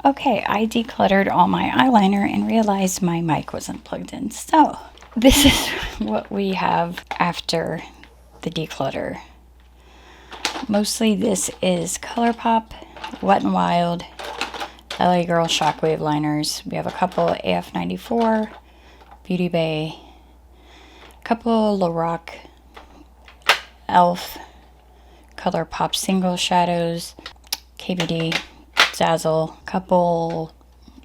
Okay, I decluttered all my eyeliner and realized my mic wasn't plugged in. So, this is what we have after the declutter. Mostly this is ColourPop, Wet n Wild, LA Girl Shockwave liners. We have a couple AF94, Beauty Bay, a couple Lorac Elf ColourPop single shadows, KBD, Dazzle, couple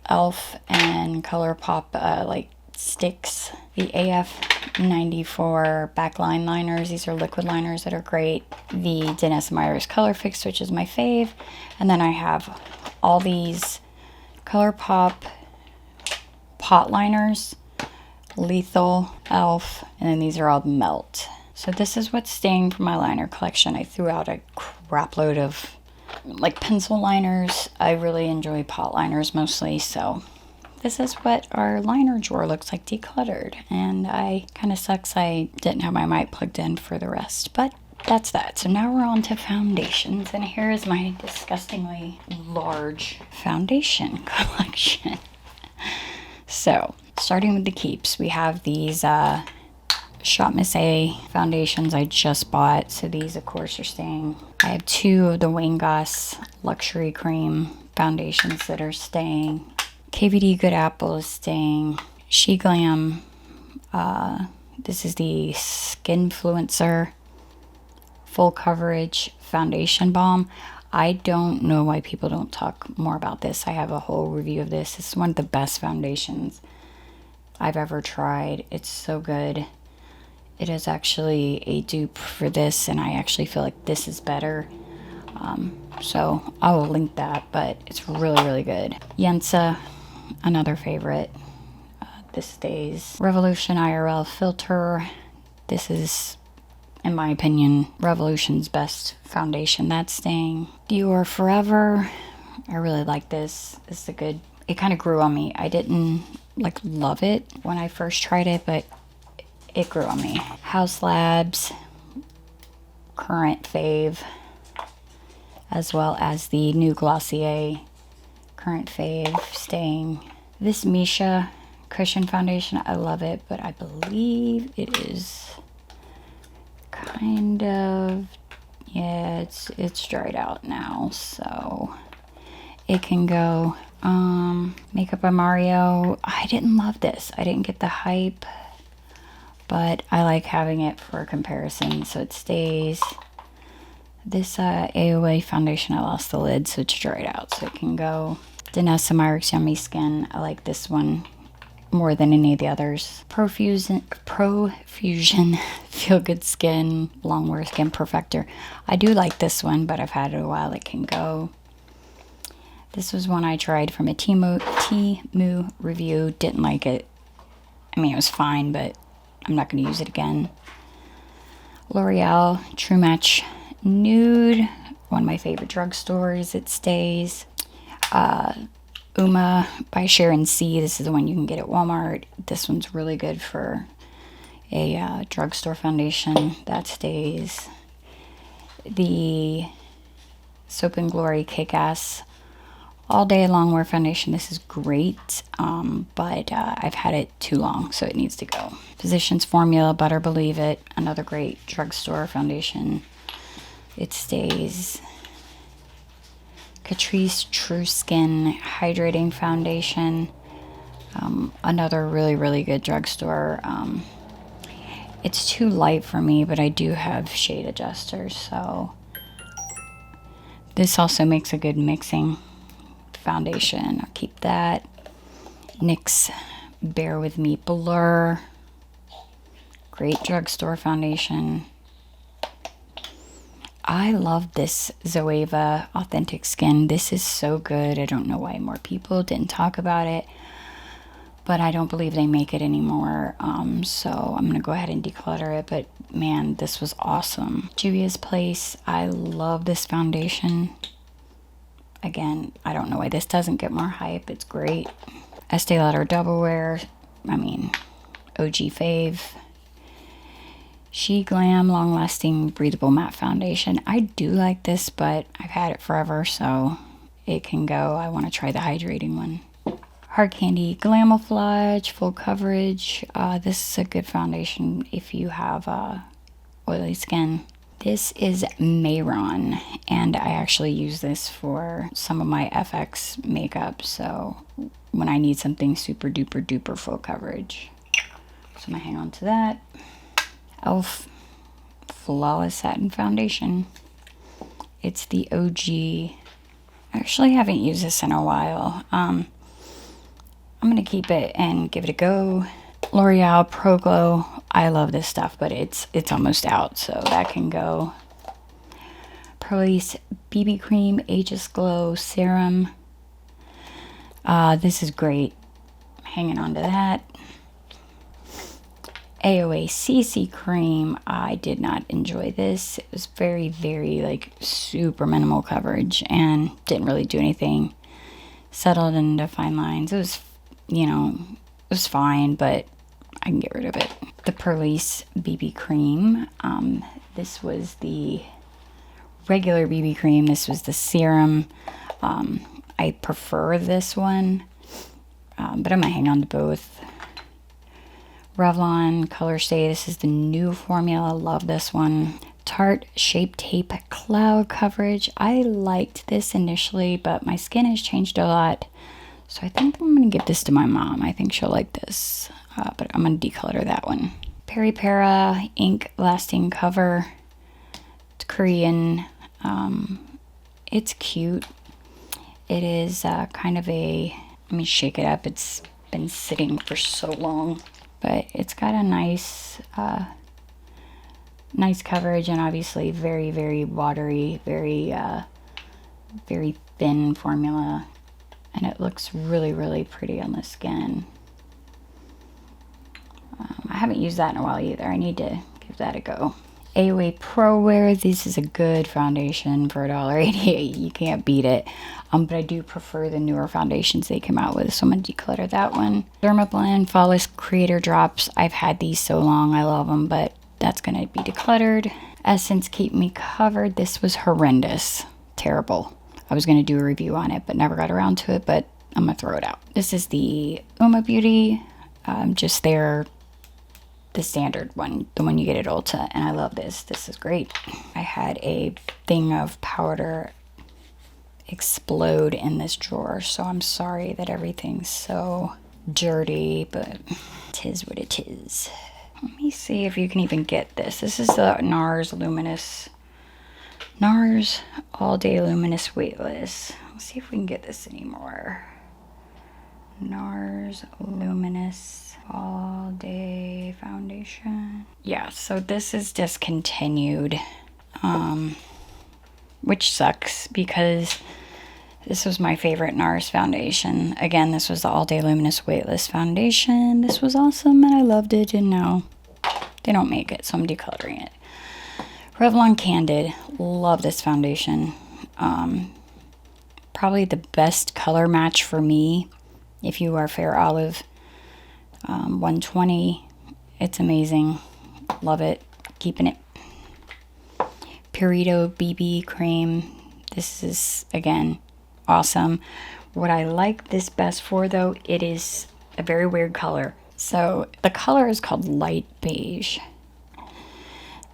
Elf and ColourPop like sticks. The AF94 backline liners. These are liquid liners that are great. The Dennis Myers Color Fix, which is my fave. And then I have all these ColourPop pot liners, Lethal, Elf, and then these are all Melt. So this is what's staying from my liner collection. I threw out a crap load of like pencil liners. I really enjoy pot liners mostly, so this is what our liner drawer looks like decluttered. And I kind of sucks I didn't have my mic plugged in for the rest, but that's that. So now we're on to foundations, and here is my disgustingly large foundation collection. So starting with the keeps, we have these Shot Miss A foundations I just bought. So these of course are staying. I have two of the Wayne Goss Luxury Cream foundations that are staying. KVD Good Apple is staying. She Glam, this is the Skinfluencer Full Coverage Foundation Balm. I don't know why people don't talk more about this. I have a whole review of this. It's one of the best foundations I've ever tried. It's so good. It is actually a dupe for this, and I actually feel like this is better. So I will link that, but it's really, really good. Yensa, another favorite. This stays. Revolution IRL Filter. This is, in my opinion, Revolution's best foundation. That's staying. Dior Forever. I really like this. This is a good, it kind of grew on me. I didn't like love it when I first tried it, but it grew on me. House Labs, current fave, as well as the new Glossier current fave staying. This Misha cushion foundation, I love it, but I believe it is kind of, yeah, it's dried out now, so it can go. Makeup by Mario, I didn't love this. I didn't get the hype, but I like having it for a comparison, so it stays. This AOA foundation, I lost the lid, so it's dried out, so it can go. Danessa Myricks Yummy Skin, I like this one more than any of the others. Profusion Feel Good Skin Longwear Skin Perfector. I do like this one, but I've had it a while. It can go. This was one I tried from a Temu review. Didn't like it. I mean, it was fine, but I'm not going to use it again. L'Oreal True Match Nude, one of my favorite drugstores. It stays. Uma by Sharon C. This is the one you can get at Walmart. This one's really good for a drugstore foundation. That stays. The Soap and Glory Kick-Ass All Day Longwear Foundation. This is great, but I've had it too long, so it needs to go. Physicians Formula Butter Believe It, another great drugstore foundation. It stays. Catrice True Skin Hydrating Foundation, another really, really good drugstore. It's too light for me, but I do have shade adjusters, so this also makes a good mixing foundation. I'll keep that. NYX Bear With Me Blur, great drugstore foundation. I love this Zoeva Authentic Skin. This is so good. I don't know why more people didn't talk about it, but I don't believe they make it anymore. So I'm going to go ahead and declutter it, but man, this was awesome. Juvia's Place. I love this foundation. Again, I don't know why this doesn't get more hype. It's great. Estee Lauder Double Wear. I mean, OG fave. She Glam Long Lasting Breathable Matte Foundation. I do like this, but I've had it forever, so it can go. I want to try the hydrating one. Hard Candy Glamouflage Full Coverage. This is a good foundation if you have oily skin. This is Mayron, and I actually use this for some of my FX makeup, so when I need something super duper duper full coverage. So I'm gonna hang on to that. e.l.f. Flawless Satin Foundation. It's the OG. I actually haven't used this in a while. I'm gonna keep it and give it a go. L'Oreal Pro Glow. I love this stuff, but it's almost out, so that can go. Police BB Cream Aegis Glow Serum. This is great. Hanging on to that. AOA CC Cream. I did not enjoy this. It was very, very like super minimal coverage and didn't really do anything. Settled into fine lines. It was, you know, it was fine, but I can get rid of it. The Police BB Cream. This was the regular BB cream. This was the serum. I prefer this one, but I'm gonna hang on to both. Revlon Color Stay. This is the new formula. Love this one. Tarte Shape Tape Cloud Coverage. I liked this initially, but my skin has changed a lot, so I think I'm gonna give this to my mom. I think she'll like this, but I'm gonna declutter that one. Peri Para Ink Lasting Cover. It's Korean. It's cute. It is kind of a, let me shake it up. It's been sitting for so long, but it's got a nice nice coverage, and obviously very, very watery, very very thin formula, and it looks really, really pretty on the skin. I haven't used that in a while either. I need to give that a go. AOA Pro Wear. This is a good foundation for $1.88. You can't beat it. But I do prefer the newer foundations they came out with, so I'm going to declutter that one. BethanyLinn Flawless Creator Drops. I've had these so long. I love them, but that's going to be decluttered. Essence Keep Me Covered. This was horrendous. Terrible. I was going to do a review on it, but never got around to it, but I'm going to throw it out. This is the Uma Beauty. Just the standard one, the one you get at Ulta, and I love this. This is great. I had a thing of powder explode in this drawer, so I'm sorry that everything's so dirty, but it is what it is. Let me see if you can even get this. This is the NARS All Day Luminous Weightless. Let's see if we can get this anymore. NARS Luminous All Day Foundation. Yeah, so this is discontinued, which sucks because this was my favorite NARS foundation. Again, this was the All Day Luminous Weightless Foundation. This was awesome and I loved it, and now they don't make it, so I'm decluttering it. Revlon Candid. Love this foundation. Probably the best color match for me if you are fair olive. 120. It's amazing. Love it. Keeping it. Purito BB Cream. This is, again, awesome. What I like this best for, though, it is a very weird color. So the color is called light beige.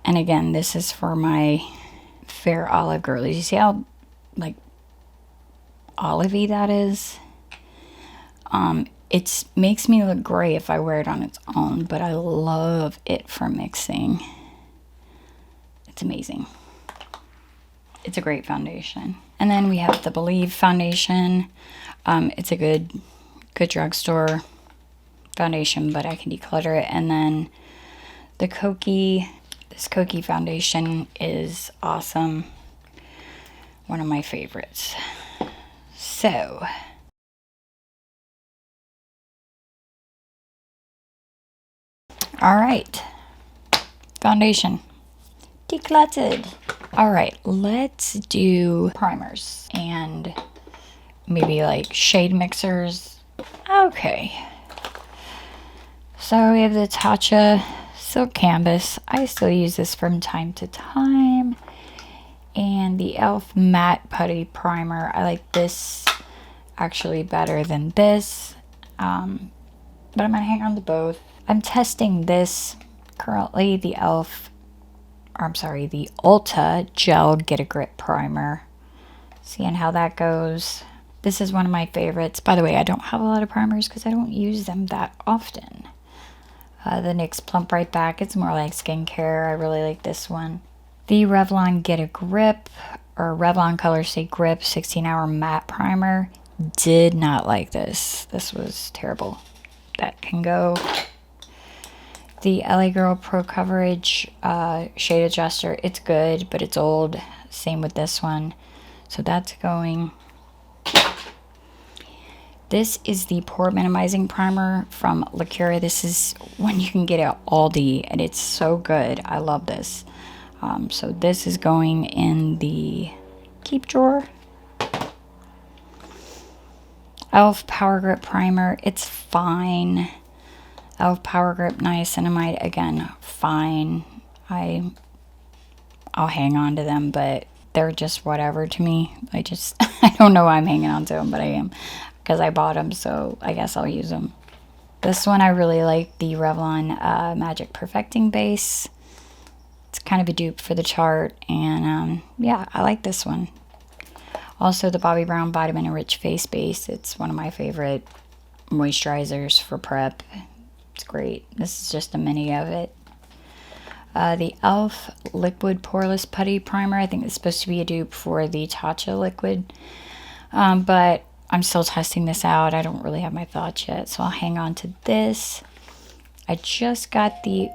And again, this is for my fair olive girlies. You see how, like, olivey that is? It makes me look gray if I wear it on its own, but I love it for mixing. It's amazing. It's a great foundation. And then we have the Believe foundation. It's a good drugstore foundation, but I can declutter it. And then the Kokie, this Kokie foundation is awesome. One of my favorites. So all right, foundation decluttered. All right, let's do primers and maybe like shade mixers. Okay, so we have the Tatcha Silk Canvas. I still use this from time to time, and then the e.l.f. matte putty primer. I like this actually better than this, but I'm gonna hang on to both. I'm testing this currently, the the Ulta Gel Get a Grip Primer. Seeing how that goes. This is one of my favorites. By the way, I don't have a lot of primers because I don't use them that often. The NYX Plump Right Back. It's more like skincare. I really like this one. The Revlon Get a Grip, or Revlon Color Stay Grip 16-Hour Matte Primer. Did not like this. This was terrible. That can go. The LA Girl Pro Coverage Shade Adjuster. It's good, but it's old. Same with this one. So that's going. This is the Pore Minimizing Primer from Lacura. This is one you can get at Aldi, and it's so good. I love this. So this is going in the keep drawer. e.l.f. Power Grip Primer. It's fine. e.l.f. Power Grip Niacinamide. Again, fine. I'll hang on to them, but they're just whatever to me. I don't know why I'm hanging on to them, but I am. Because I bought them, so I guess I'll use them. This one I really like, the Revlon Magic Perfecting Base. It's kind of a dupe for the Chart, and yeah, I like this one. Also, the Bobbi Brown Vitamin Enriched Face Base. It's one of my favorite moisturizers for prep. It's great. This is just a mini of it. The e.l.f. Liquid Poreless Putty Primer. I think it's supposed to be a dupe for the Tatcha liquid, but I'm still testing this out. I don't really have my thoughts yet, so I'll hang on to this. I just got the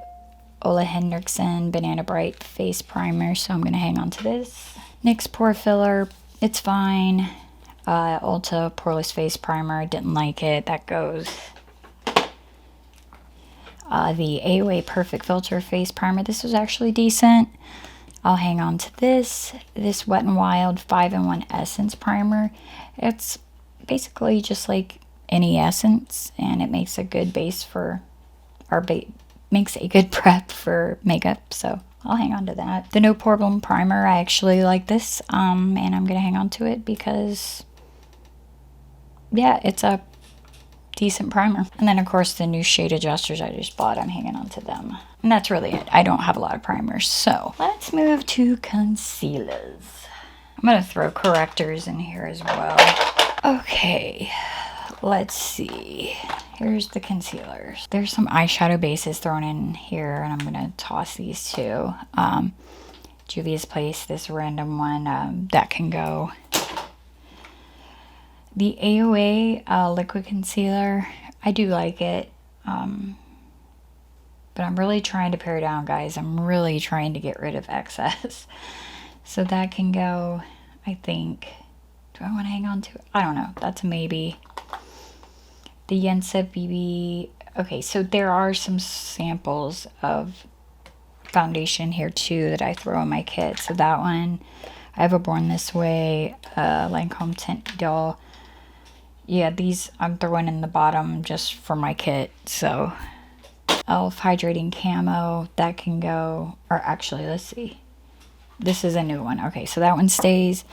Ole Henriksen Banana Bright Face Primer, so I'm going to hang on to this. NYX Pore Filler. It's fine. Ulta Poreless Face Primer. I didn't like it. That goes. The AOA Perfect Filter Face Primer. This was actually decent. I'll hang on to this. This Wet n Wild 5-in-1 Essence Primer. It's basically just like any essence, and it makes a good base for makes a good prep for makeup, so I'll hang on to that. The No Problem Primer, I actually like this, and I'm gonna hang on to it because yeah, it's a decent primer. And then of course the new shade adjusters I just bought, I'm hanging on to them, and that's really it. I don't have a lot of primers, so let's move to concealers. I'm gonna throw correctors in here as well. Okay, let's see. Here's the concealers. There's some eyeshadow bases thrown in here, and I'm gonna toss these two. Juvia's Place, this random one, that can go. The AOA liquid concealer, I do like it, but I'm really trying to pare down, guys. I'm really trying to get rid of excess. So that can go, I think. Do I want to hang on to it? I don't know. That's a maybe. The Yensa BB. Okay, so there are some samples of foundation here too that I throw in my kit. So that one, I have a Born This Way, Lancome Tint Idol. Yeah, these I'm throwing in the bottom just for my kit. So e.l.f. Hydrating Camo, that can go. Or actually, let's see. This is a new one. Okay, so that one stays.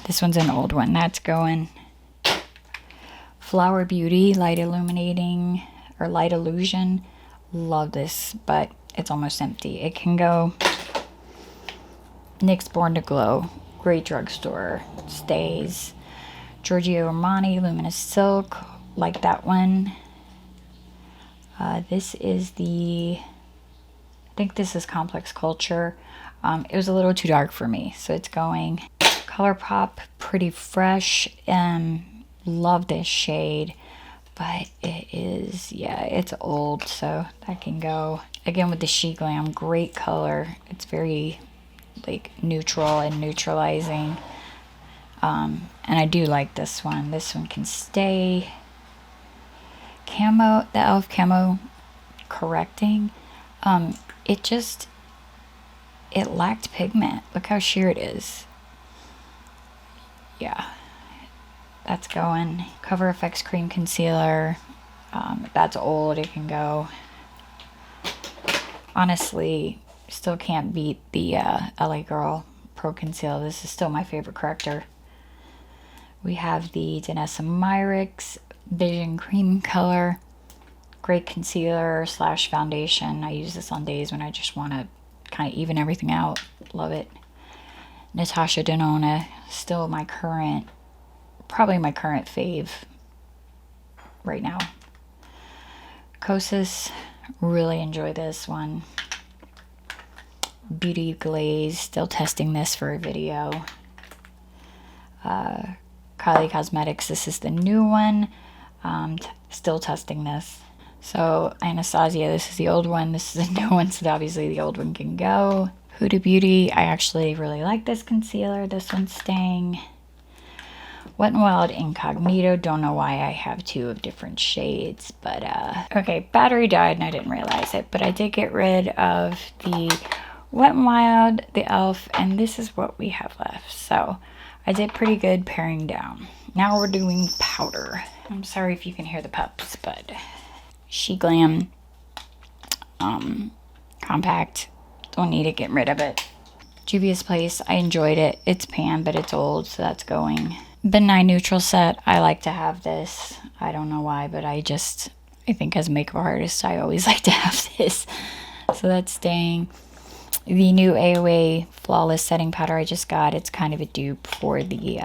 This one's an old one. That's going. Flower Beauty Light Illuminating or Light Illusion. Love this, but it's almost empty. It can go. NYX Born to Glow. Great drugstore. Stays. Giorgio Armani Luminous Silk. Like that one. This is the. I think this is Complex Culture. It was a little too dark for me, so it's going. ColourPop Pretty Fresh. Love this shade, but it is, yeah, it's old, so that can go. Again with the She Glam, great color. It's very like neutral and neutralizing, and I do like this one. This one can stay. Camo, the e.l.f. Camo Correcting, it lacked pigment. Look how sheer it is. Yeah, that's going. Cover FX Cream Concealer. That's old. It can go. Honestly, still can't beat the LA Girl Pro Conceal. This is still my favorite corrector. We have the Declutter Vision Cream Color. Great concealer slash foundation. I use this on days when I just want to kind of even everything out. Love it. Natasha Denona, still my current, probably my current fave right now. Kosas, really enjoy this one. Beauty Glaze, still testing this for a video. Kylie Cosmetics, this is the new one. Still testing this. So Anastasia, this is the old one. This is the new one, so obviously the old one can go. Huda Beauty, I actually really like this concealer. This one's staying. Wet n Wild Incognito, don't know why I have two of different shades, but okay, battery died and I didn't realize it, but I did get rid of the Wet n Wild, the e.l.f., and this is what we have left. So I did pretty good paring down. Now we're doing powder. I'm sorry if you can hear the pups, but She Glam compact, don't need it, getting rid of it. Juvia's Place, I enjoyed it. It's pan, but it's old, so that's going. Benign Neutral Set, I like to have this. I don't know why, but I think as a makeup artist, I always like to have this. So that's staying. The new AOA Flawless Setting Powder I just got, it's kind of a dupe for the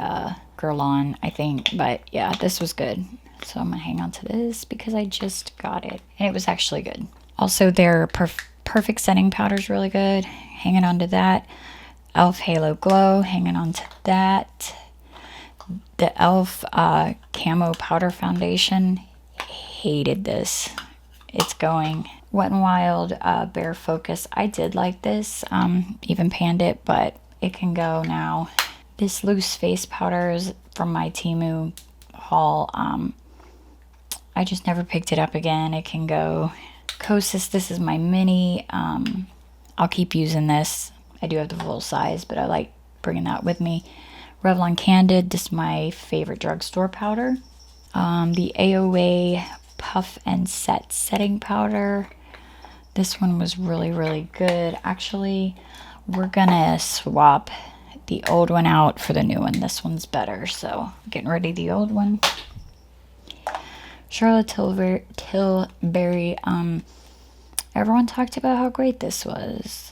Girl On, I think. But yeah, this was good. So I'm going to hang on to this because I just got it. And it was actually good. Also, their Perfect Setting Powder is really good. Hanging on to that. e.l.f. Halo Glow, hanging on to that. The e.l.f. Camo Powder Foundation, hated this. It's going. Wet n Wild Bare Focus, I did like this. Even panned it, but it can go now. This loose face powder is from my Temu haul. I just never picked it up again. It can go. Kosas, this is my mini. I'll keep using this. I do have the full size, but I like bringing that with me. Revlon Candid, this is my favorite drugstore powder. The AOA Puff and Set Setting Powder. This one was really, really good. Actually, we're gonna swap the old one out for the new one. This one's better, so getting rid of the old one. Charlotte Tilbury, everyone talked about how great this was.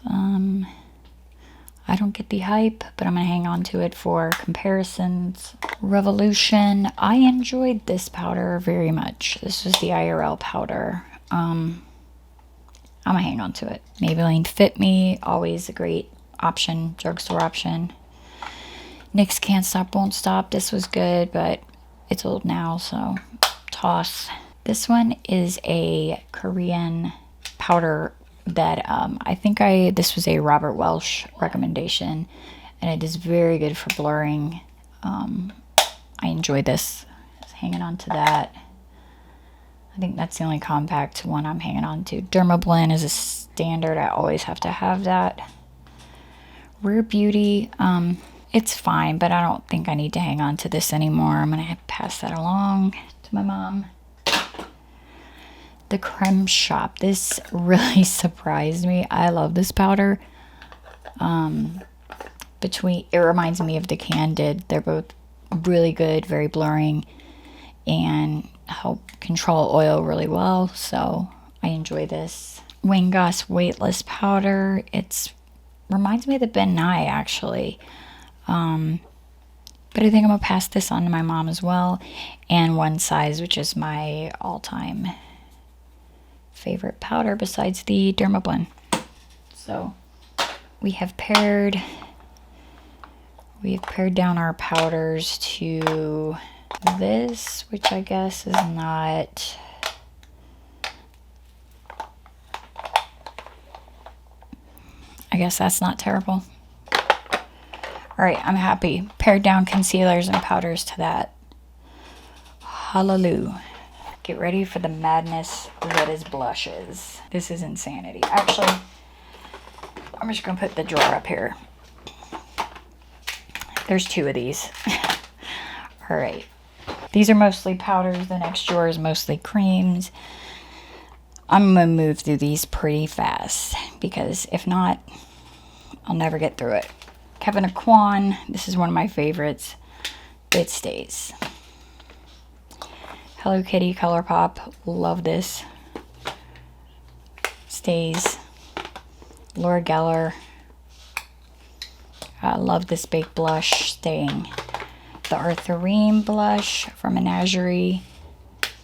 I don't get the hype, but I'm going to hang on to it for comparisons. Revolution, I enjoyed this powder very much. This was the IRL powder. I'm going to hang on to it. Maybelline Fit Me, always a great option, drugstore option. NYX Can't Stop, Won't Stop, this was good, but it's old now, so toss. This one is a Korean powder that I think this was a Robert Welsh recommendation, and it is very good for blurring. I enjoy this. Just hanging on to that. I think that's the only compact one I'm hanging on to. Dermablend is a standard. I always have to have that. Rare Beauty, it's fine, but I don't think I need to hang on to this anymore. I'm gonna pass that along to my mom. The Creme Shop, this really surprised me. I love this powder. It reminds me of the Candid. They're both really good, very blurring, and help control oil really well. So I enjoy this. Wayne Goss Weightless Powder. It reminds me of the Ben Nye, actually. But I think I'm gonna pass this on to my mom as well. And One Size, which is my all-time favorite powder besides the Dermablend. So we have pared down our powders to this, which I guess is not, I guess that's not terrible. All right, I'm happy. Pared down concealers and powders to that. Hallelujah. Get ready for the madness that is blushes. This is insanity. Actually, I'm just gonna put the drawer up here. There's two of these. All right. These are mostly powders. The next drawer is mostly creams. I'm gonna move through these pretty fast because if not, I'll never get through it. Kevin Aquan. This is one of my favorites. It stays. Hello Kitty ColourPop. Love this. Stays. Laura Geller. I love this big blush. Staying. The Arthur Ream blush from Menagerie.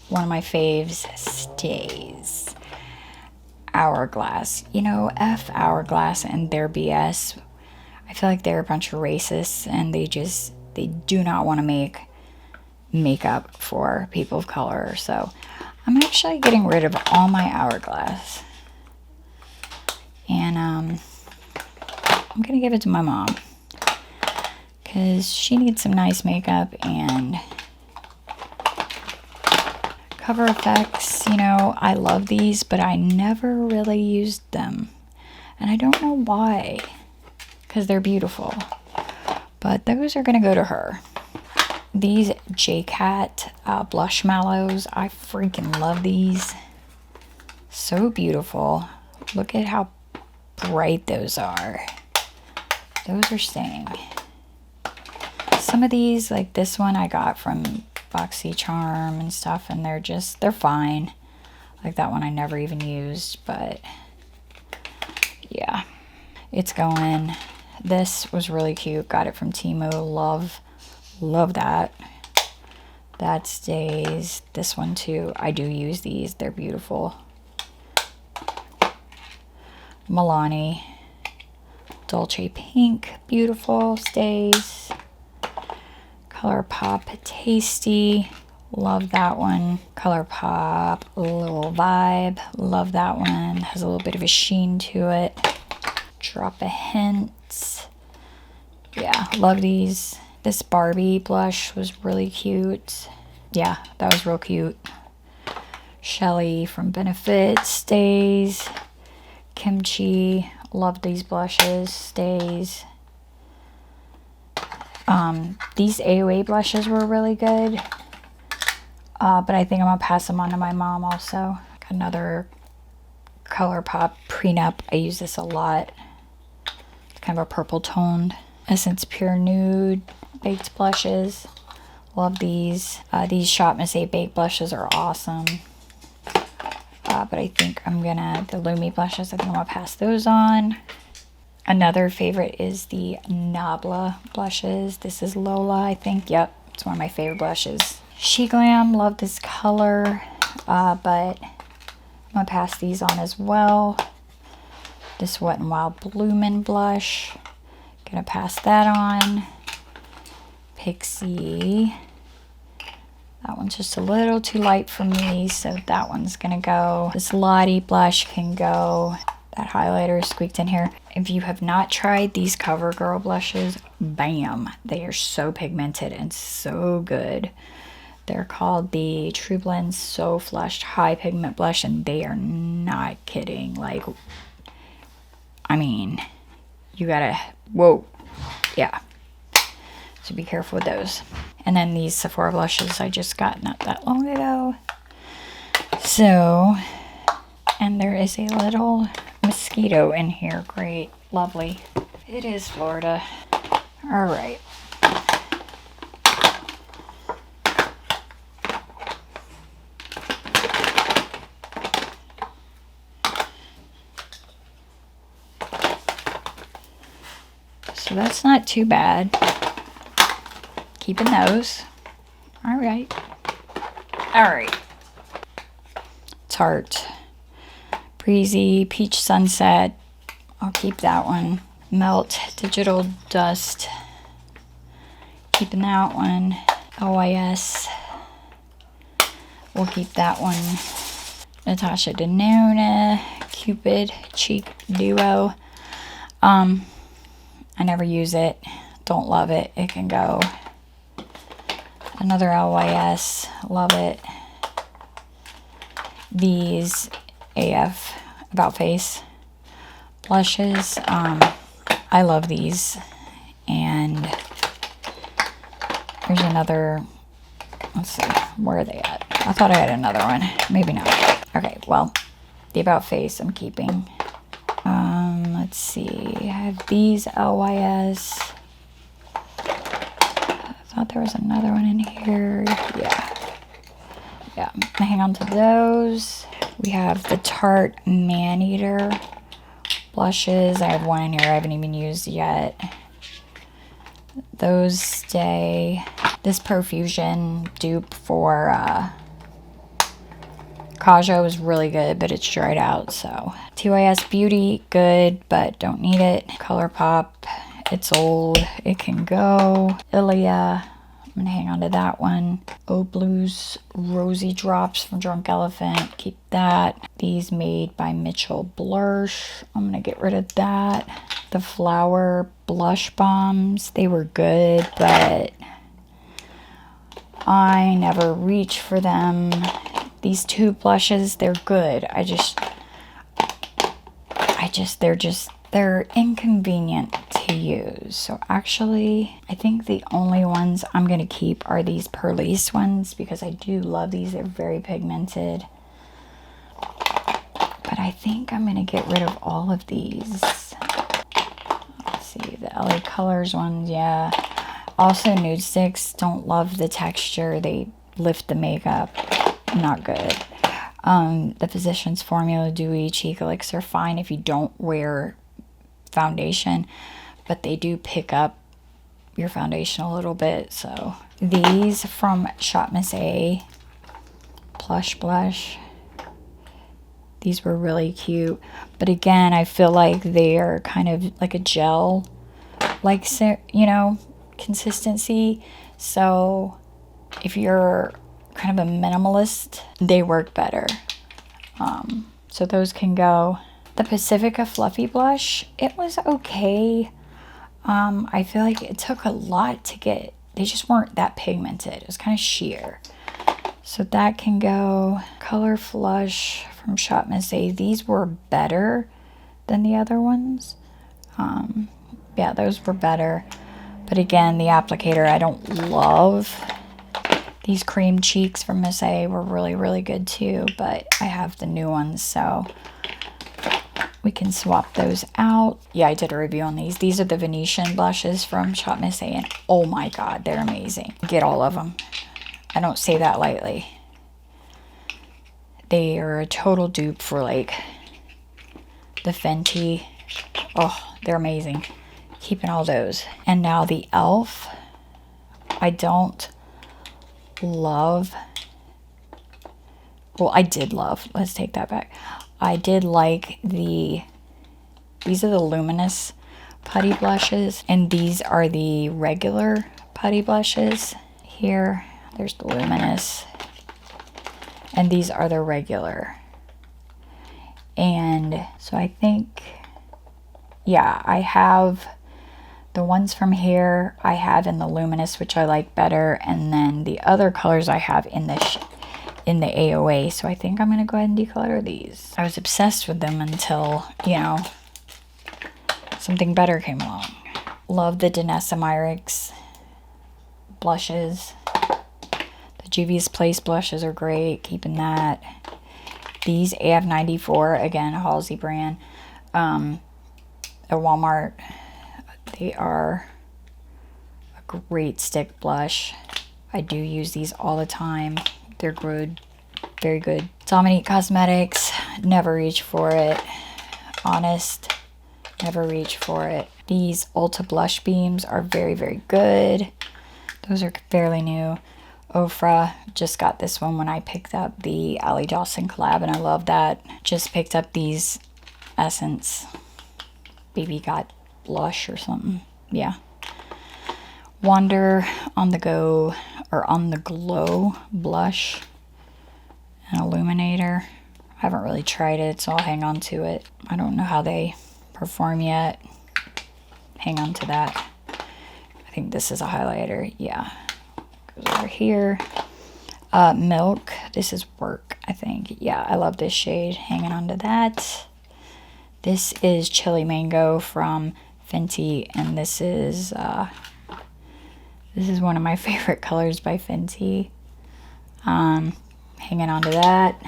One of my faves. Stays. Hourglass. You know, F Hourglass and their BS. I feel like they're a bunch of racists and they do not want to make makeup for people of color. So I'm actually getting rid of all my Hourglass. And I'm going to give it to my mom. Because she needs some nice makeup. And Cover Effects, you know, I love these, but I never really used them. And I don't know why. Because they're beautiful. But those are going to go to her. These J-Cat blush mallows, I freaking love these. So beautiful. Look at how bright those are. Those are staying. Some of these, like this one I got from BoxyCharm and stuff, and they're fine. Like that one I never even used, but yeah, it's going. This was really cute. Got it from Temu. Love that. That stays. This one too. I do use these. They're beautiful. Milani. Dolce Pink. Beautiful. Stays. ColourPop Tasty. Love that one. ColourPop Little Vibe. Love that one. Has a little bit of a sheen to it. Drop a Hint. Yeah, love these. This Barbie blush was really cute. Yeah, that was real cute. Shelly from Benefit. Stays. Kimchi. Love these blushes. Stays. These AOA blushes were really good. But I think I'm going to pass them on to my mom also. Got another ColourPop Prenup. I use this a lot. It's kind of a purple toned. Essence Pure Nude baked blushes. Love these. These Shop Miss A baked blushes are awesome. But I think I'm going to, the Lumi blushes, I think I'm going to pass those on. Another favorite is the Nabla blushes. This is Lola, I think. Yep, it's one of my favorite blushes. She Glam, love this color, but I'm going to pass these on as well. This Wet n Wild Bloomin' blush. Going to pass that on. Pixie. That one's just a little too light for me, so that one's going to go. This Lottie blush can go. That highlighter is squeaked in here. If you have not tried these CoverGirl blushes, bam, they are so pigmented and so good. They're called the True Blend So Flushed High Pigment Blush, and they are not kidding. Like, I mean, you gotta, whoa, yeah. So be careful with those. And then these Sephora blushes I just got not that long ago. So, and there is a little mosquito in here. Great, lovely. It is Florida. All right. So that's not too bad. Keeping those. All right. All right. Tarte. Breezy Peach Sunset. I'll keep that one. Melt Digital Dust. Keeping that one. LYS. We'll keep that one. Natasha Denona. Cupid Cheek Duo. I never use it. Don't love it. It can go. Another LYS. Love it. These AF About Face blushes. I love these. And here's another. Let's see. Where are they at? I thought I had another one. Maybe not. Okay, well, the About Face I'm keeping. Let's see, I have these LYS. I thought there was another one in here. Yeah, hang on to those. We have the Tarte Man-Eater blushes. I have one in here I haven't even used yet. Those stay. This Profusion dupe for Kaja was really good, but it's dried out, so. TYS Beauty, good, but don't need it. ColourPop, it's old, it can go. Ilia, I'm gonna hang on to that one. Oh Blues Rosy Drops from Drunk Elephant, keep that. These made by Mitchell Blush, I'm gonna get rid of that. The Flower Blush Bombs, they were good, but I never reach for them. These two blushes, they're good. They're inconvenient to use. So actually, I think the only ones I'm going to keep are these Perlice ones because I do love these. They're very pigmented. But I think I'm going to get rid of all of these. Let's see, the LA Colors ones, yeah. Also, nude sticks, don't love the texture. They lift the makeup. Not good. The Physicians Formula Dewy Cheek Elixir, fine if you don't wear foundation, but they do pick up your foundation a little bit. So these from Shop Miss A Plush Blush, these were really cute, but again, I feel like they are kind of like a gel, like, you know, consistency. So if you're kind of a minimalist, they work better. So those can go. The Pacifica Fluffy Blush, it was okay. I feel like it took a lot to get, they just weren't that pigmented. It was kind of sheer. So that can go. Color Flush from Shop Miss A, these were better than the other ones. Yeah, those were better. But again, the applicator I don't love. These Cream Cheeks from Miss A were really, really good too, but I have the new ones, so we can swap those out. Yeah, I did a review on these. These are the Venetian blushes from Shop Miss A, and oh my god, they're amazing. Get all of them. I don't say that lightly. They are a total dupe for like the Fenty. Oh, they're amazing. Keeping all those. And now the e.l.f. I don't love, well, I did love, let's take that back. I did like these are the Luminous Putty Blushes, and these are the regular putty blushes. Here, there's the Luminous, and these are the regular. And so I think, yeah, I have the ones from here I have in the Luminous, which I like better, and then the other colors I have in the AOA. So I think I'm going to go ahead and declutter these. I was obsessed with them until, you know, something better came along. Love the Danessa Myricks blushes. The Juvia's Place blushes are great. Keeping that. These AF94, again, a Halsey brand. At Walmart. They are a great stick blush. I do use these all the time. They're good. Very good. Dominique Cosmetics. Never reach for it. Honest. Never reach for it. These Ulta Blush Beams are very, very good. Those are fairly new. Ofra. Just got this one when I picked up the Ally Dawson collab, and I love that. Just picked up these Essence Baby Got Blush or something. Yeah. Wander On The Go, or On The Glow blush and illuminator. I haven't really tried it, so I'll hang on to it. I don't know how they perform yet. Hang on to that. I think this is a highlighter. Yeah. Goes over here. Milk. This is Work, I think. Yeah, I love this shade. Hanging on to that. This is Chili Mango from Fenty, and this is one of my favorite colors by Fenty. Hanging on to that.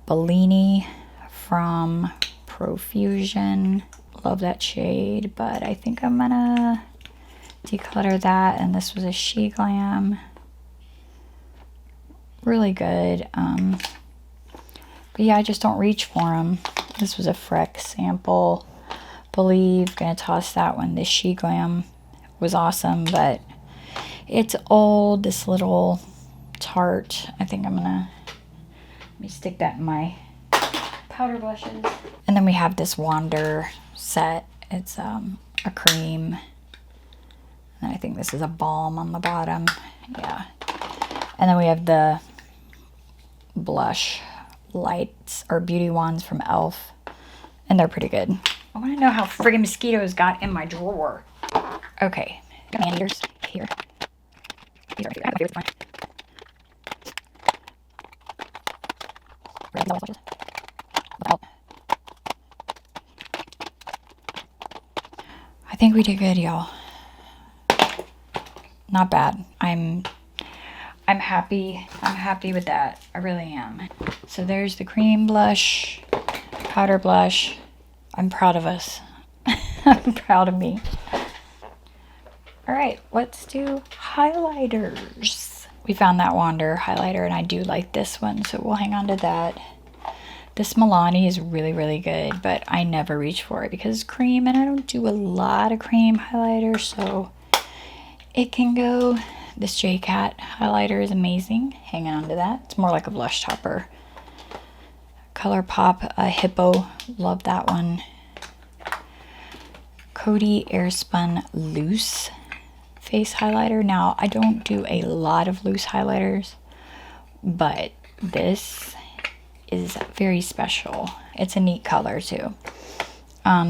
Bellini from Profusion. love that shade, but I think I'm gonna declutter that. And this was a She Glam. Really good. But yeah, I just don't reach for them. This was a Freck sample. Believe, gonna toss that one. This She Glam was awesome, but it's old. This little Tarte. I think I'm gonna, let me stick that in my powder blushes. And then we have this Wander set. It's a cream. And I think this is a balm on the bottom. Yeah. And then we have the blush lights or beauty wands from e.l.f. And they're pretty good. I want to know how friggin' mosquitoes got in my drawer. Okay. Got my ears here. These are my favorite one. I think we did good, y'all. Not bad. I'm happy. I'm happy with that. I really am. So there's the cream blush, powder blush. I'm proud of us. I'm proud of me. All right, let's do highlighters. We found that Wander highlighter, and I do like this one, so we'll hang on to that. This Milani is really, really good, but I never reach for it because it's cream, and I don't do a lot of cream highlighter, so it can go. This J-Cat highlighter is amazing. Hang on to that. It's more like a blush topper. ColourPop Hippo. Love that one. Coty Airspun Loose Face Highlighter. Now, I don't do a lot of loose highlighters, but this is very special. It's a neat color, too.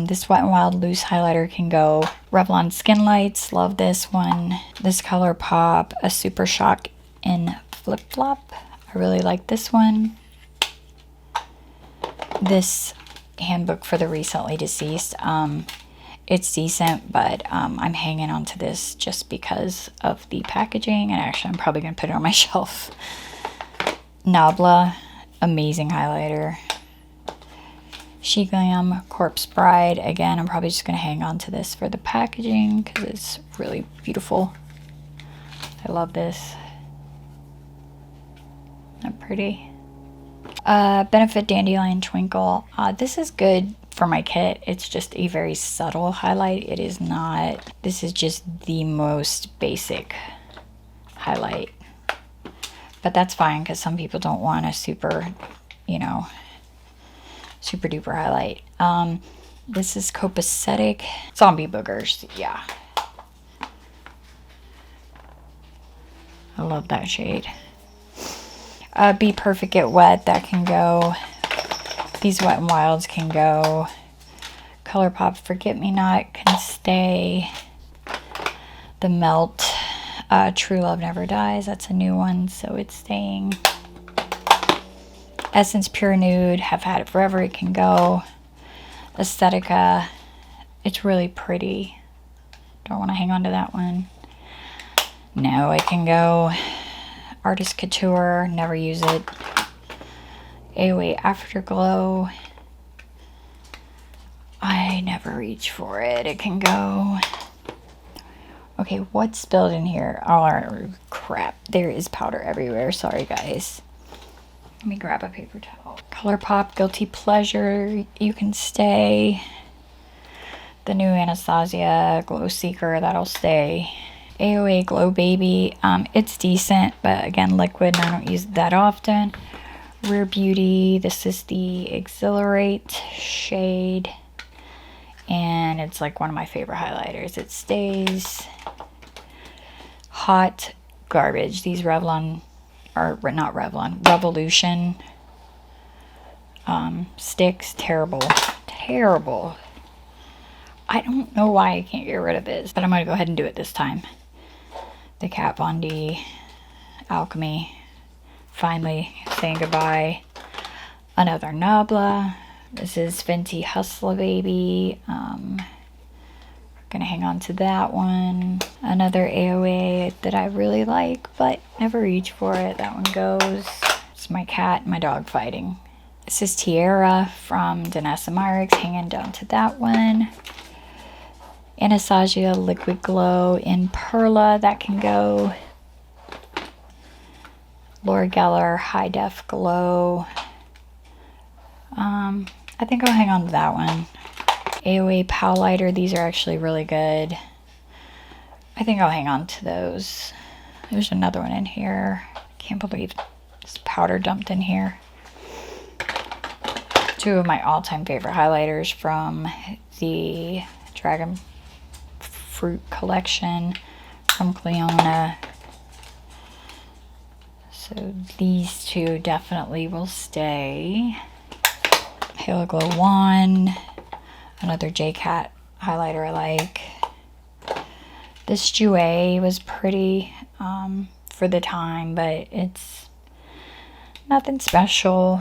This Wet n Wild Loose Highlighter can go. Revlon Skin Lights. Love this one. This ColourPop, a Super Shock in Flip Flop. I really like this one. This Handbook for the Recently Deceased. It's decent, but I'm hanging on to this just because of the packaging, and actually I'm probably going to put it on my shelf. Nabla, amazing highlighter. She Glam Corpse Bride. Again, I'm probably just going to hang on to this for the packaging because it's really beautiful. I love this. Isn't that pretty? Benefit Dandelion Twinkle. This is good for my kit. It's just a very subtle highlight. It is not, this is just the most basic highlight. But that's fine because some people don't want a super, you know, super duper highlight. This is Copacetic Zombie Boogers. Yeah. I love that shade. Be Perfect Get Wet. That can go. These Wet n Wilds can go. ColourPop Forget Me Not can stay. The Melt True Love Never Dies. That's a new one, so it's staying. Essence Pure Nude. Have Had It Forever. It can go. Aesthetica. It's really pretty. Don't want to hang on to that one. No, it can go. Artist Couture. Never use it. AOA Afterglow. I never reach for it. It can go. Okay, what's spilled in here? Oh, crap. There is powder everywhere. Sorry, guys. Let me grab a paper towel. ColourPop Guilty Pleasure. You can stay. The new Anastasia Glow Seeker. That'll stay. AOA Glow Baby. It's decent, but again, liquid, and I don't use it that often. Rare Beauty. This is the Exhilarate shade. And it's like one of my favorite highlighters. It stays. Hot Garbage. These Revlon, or not Revlon, Revolution sticks. Terrible. Terrible. I don't know why I can't get rid of this, but I'm going to go ahead and do it this time. The Kat Von D Alchemy. Finally saying goodbye. Another Nabla. This is Fenty Hustler Baby. Gonna hang on to that one. Another AOA that I really like, but never reach for it. That one goes. It's my cat and my dog fighting. This is Tiara from Denessa Myricks, hanging down to that one. Anastasia Liquid Glow in Perla, that can go. Laura Geller High Def Glow. I think I'll hang on to that one. AOA Powlighter, these are actually really good. I think I'll hang on to those. There's another one in here. Can't believe this powder dumped in here. Two of my all-time favorite highlighters from the Dragon Fruit collection from Cleona. So these two definitely will stay. Halo Glow 1. Another J-Cat highlighter I like. This Jouer was pretty for the time, but it's nothing special.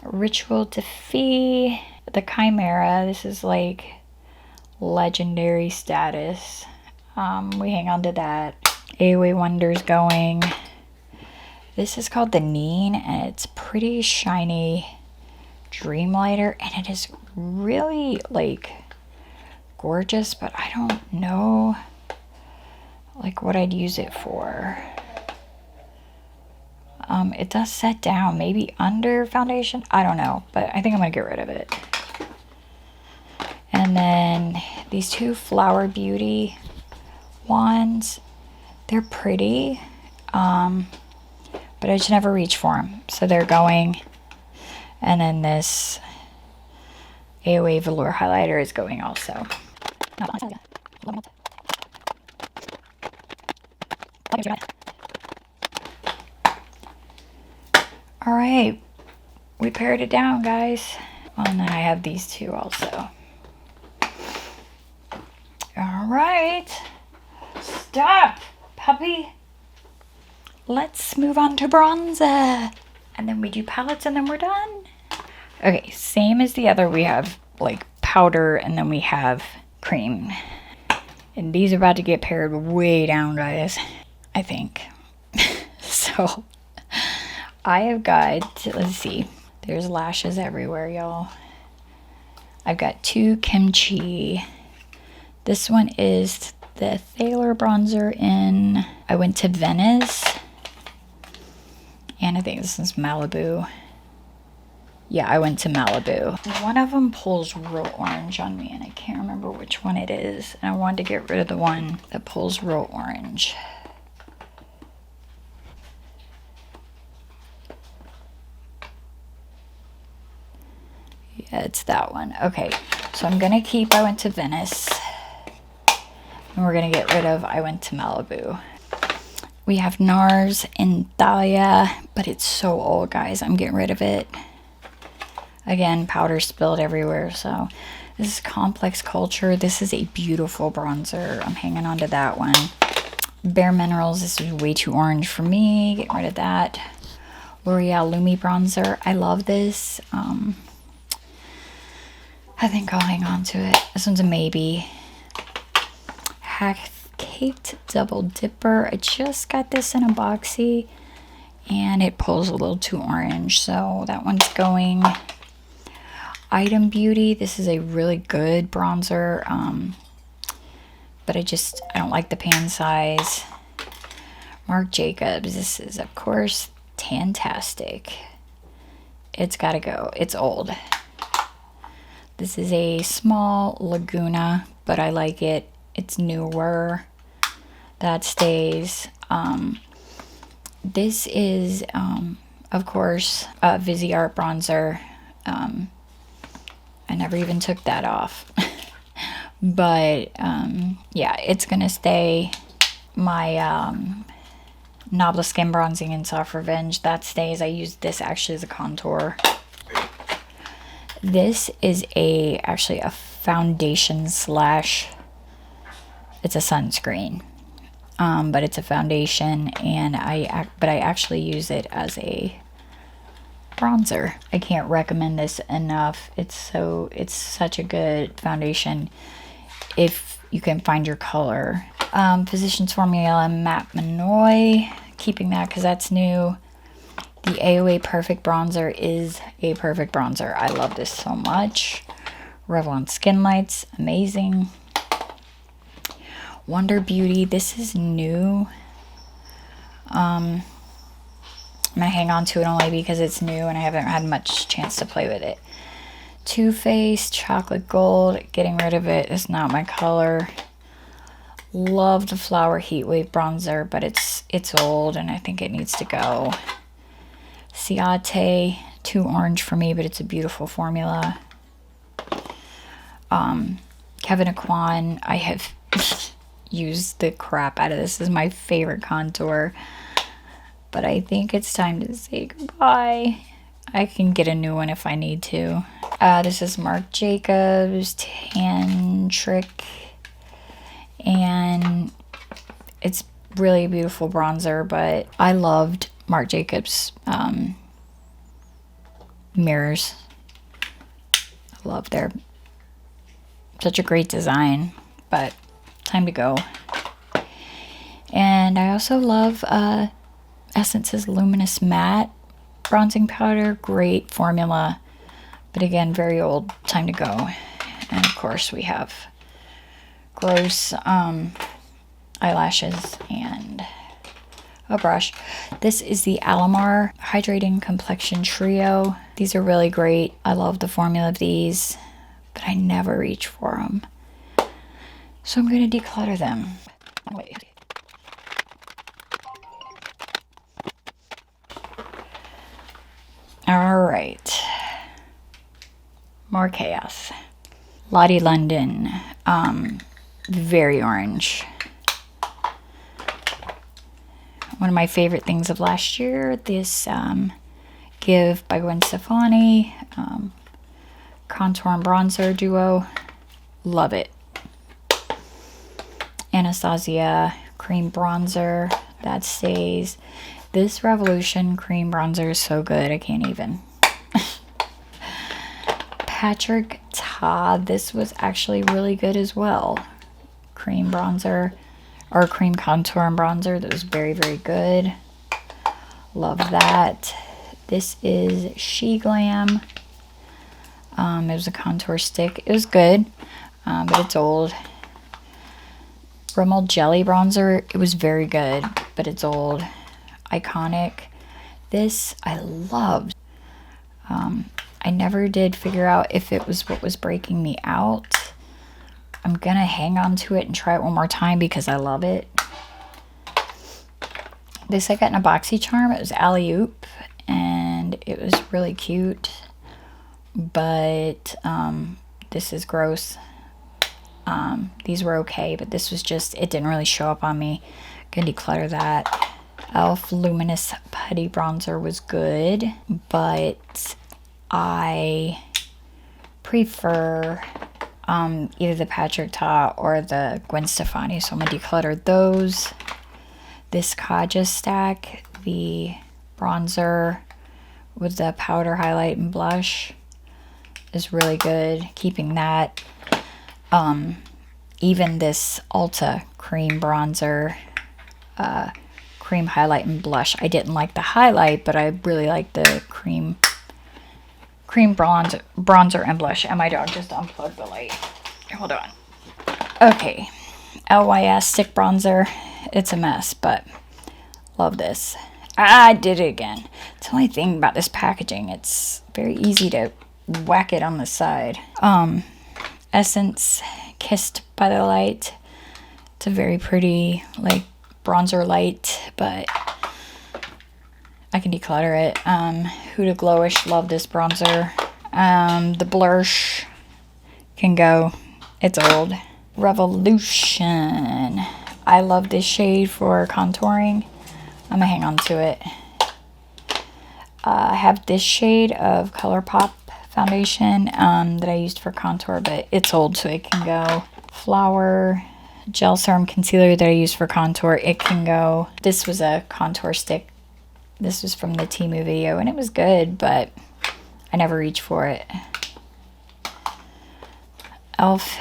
Ritual Defy. The Chimera. This is like legendary status. We hang on to that. AOA Wonders going. This is called the Neen, and it's pretty shiny Dreamlighter, and it is really like gorgeous, but I don't know like what I'd use it for. It does set down, maybe under foundation, I don't know, but I think I'm gonna get rid of it. And then these two Flower Beauty wands, they're pretty, but I just never reach for them, so they're going. And then this AOA Velour highlighter is going also. All right, we pared it down, guys. And then I have these two also. All right, stop, puppy. Let's move on to bronzer. And then we do palettes and then we're done. Okay, same as the other. We have like powder and then we have cream. And these are about to get pared way down, guys, I think. So I have got, let's see, there's lashes everywhere, y'all. I've got two Kimchi. This one is the Thaler bronzer in I Went to Venice. And I think this is Malibu. Yeah, I Went to Malibu. One of them pulls real orange on me, and I can't remember which one it is. And I wanted to get rid of the one that pulls real orange. Yeah, it's that one. Okay, so I'm gonna keep I Went to Venice. And we're gonna get rid of I Went to Malibu. We have NARS in Thalia, but it's so old, guys. I'm getting rid of it. Again, powder spilled everywhere. So this is Complex Culture. This is a beautiful bronzer. I'm hanging on to that one. Bare Minerals. This is way too orange for me. Getting rid of that. L'Oreal Lumi bronzer. I love this. I think I'll hang on to it. This one's a maybe. Caked Double Dipper. I just got this in a boxy and it pulls a little too orange, so that one's going. Item Beauty. This is a really good bronzer, but I don't like the pan size. Marc Jacobs. This is, of course, Tantastic. It's gotta go. It's old. This is a small Laguna, but I like it. It's newer. That stays. This is, of course, Viseart bronzer. I never even took that off. But, yeah, it's going to stay. My Nobla Skin Bronzing in Soft Revenge, that stays. I used this actually as a contour. This is actually a foundation slash... It's a sunscreen, but it's a foundation, and I actually use it as a bronzer. I can't recommend this enough. It's such a good foundation if you can find your color. Physicians Formula Matte Manoy, keeping that because that's new. The AOA Perfect Bronzer is a perfect bronzer. I love this so much. Revlon Skin Lights, amazing. Wonder Beauty, this is new. I'm gonna hang on to it only because it's new and I haven't had much chance to play with it. Too Faced Chocolate Gold, getting rid of it. It's not my color. Love the Flower Heat Wave bronzer, but it's old and I think it needs to go. Ciate, too orange for me, but it's a beautiful formula. Kevin Aquan, I have used the crap out of this. This is my favorite contour, but I think it's time to say goodbye. I can get a new one if I need to. This is Marc Jacobs Tan Trick, and it's really a beautiful bronzer, but I loved Marc Jacobs mirrors. I love their such a great design, but time to go. And I also love Essence's Luminous Matte bronzing powder. Great formula, but again, very old. Time to go. And of course we have gross eyelashes and a brush. This is the Alamar Hydrating Complexion Trio. These are really great. I love the formula of these, but I never reach for them. So I'm going to declutter them. Wait. All right. More chaos. Lottie London. Very orange. One of my favorite things of last year, this Give by Gwen Stefani contour and bronzer duo. Love it. Anastasia cream bronzer, that stays. This Revolution cream bronzer is so good, I can't even. Patrick Ta, this was actually really good as well. Cream bronzer, or cream contour and bronzer, that was very, very good. Love that. This is She Glam. It was a contour stick. It was good, but it's old. Rimmel Jelly bronzer. It was very good, but it's old. Iconic. This I loved. I never did figure out if it was what was breaking me out. I'm gonna hang on to it and try it one more time because I love it. This I got in a BoxyCharm. It was Alley Oop, and it was really cute. But this is gross. These were okay, but this was just, it didn't really show up on me. Gonna declutter that. e.l.f. Luminous Putty Bronzer was good, but I prefer either the Patrick Ta or the Gwen Stefani, so I'm gonna declutter those. This Kaja stack, the bronzer with the powder highlight and blush, is really good. Keeping that. Even this Ulta cream bronzer, cream highlight and blush. I didn't like the highlight, but I really like the cream bronzer and blush. And my dog just unplugged the light. Hold on. Okay, LYS stick bronzer. It's a mess, but love this. I did it again. It's the only thing about this packaging. It's very easy to whack it on the side. Essence Kissed by the Light. It's a very pretty, like, bronzer light, but I can declutter it. Huda Glowish, love this bronzer. The Blursh can go. It's old. Revolution. I love this shade for contouring. I'm gonna hang on to it. I have this shade of ColourPop foundation that I used for contour, but it's old, so it can go. Flower Gel Serum Concealer that I used for contour, it can go. This was a contour stick. This was from the Temu video, and it was good, but I never reached for it. e.l.f.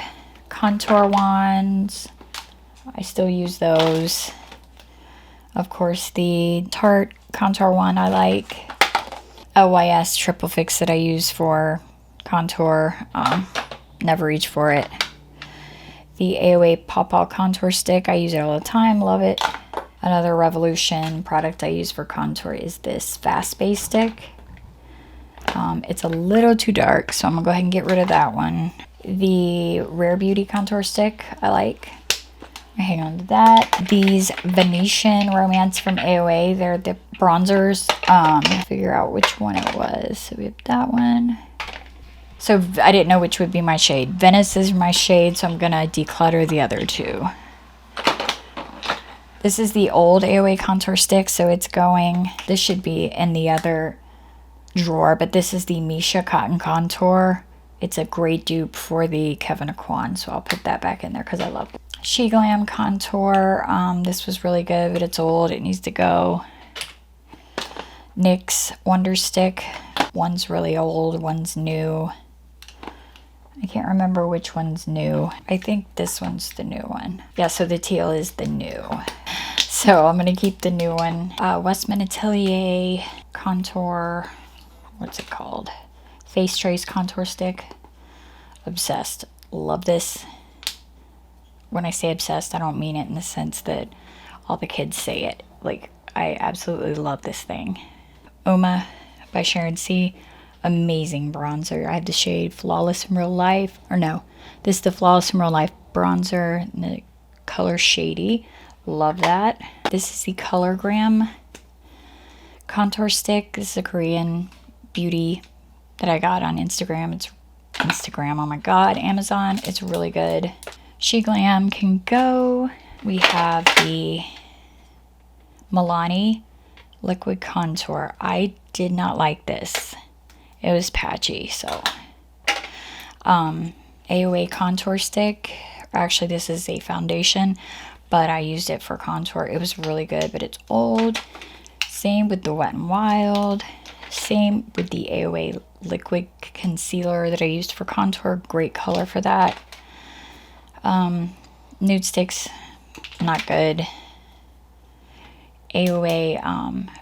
contour wands. I still use those. Of course, the Tarte contour wand I like. LYS Triple Fix that I use for contour. Never reach for it. The AOA Pop Out Contour Stick. I use it all the time. Love it. Another Revolution product I use for contour is this Fast Base Stick. It's a little too dark, so I'm going to go ahead and get rid of that one. The Rare Beauty Contour Stick I like. I hang on to that. These Venetian Romance from AOA. They're the bronzers. Figure out which one it was. So we have that one. So I didn't know which would be my shade. Venice is my shade, so I'm going to declutter the other two. This is the old AOA contour stick, so it's going, this should be in the other drawer, but this is the Misha Cotton Contour. It's a great dupe for the Kevyn Aucoin, so I'll put that back in there because I love it. She Glam Contour. This was really good, but it's old. It needs to go. NYX Wonder Stick. One's really old, one's new. I can't remember which one's new. I think this one's the new one. Yeah, so the teal is the new. So I'm going to keep the new one. Westman Atelier Contour. What's it called? Face Trace Contour Stick. Obsessed. Love this. When I say obsessed, I don't mean it in the sense that all the kids say it. Like, I absolutely love this thing. Oma by Sharon C. Amazing bronzer. I have the shade Flawless in Real Life. Or no, this is the Flawless in Real Life bronzer. And the color Shady. Love that. This is the Colorgram Contour Stick. This is a Korean beauty that I got on Instagram. It's Instagram, oh my god. Amazon. It's really good. She Glam can go. We have the Milani Liquid Contour. I did not like this. It was patchy, so. AOA Contour Stick. Actually, this is a foundation, but I used it for contour. It was really good, but it's old. Same with the Wet n Wild. Same with the AOA Liquid Concealer that I used for contour. Great color for that. Nude Sticks, not good. AOA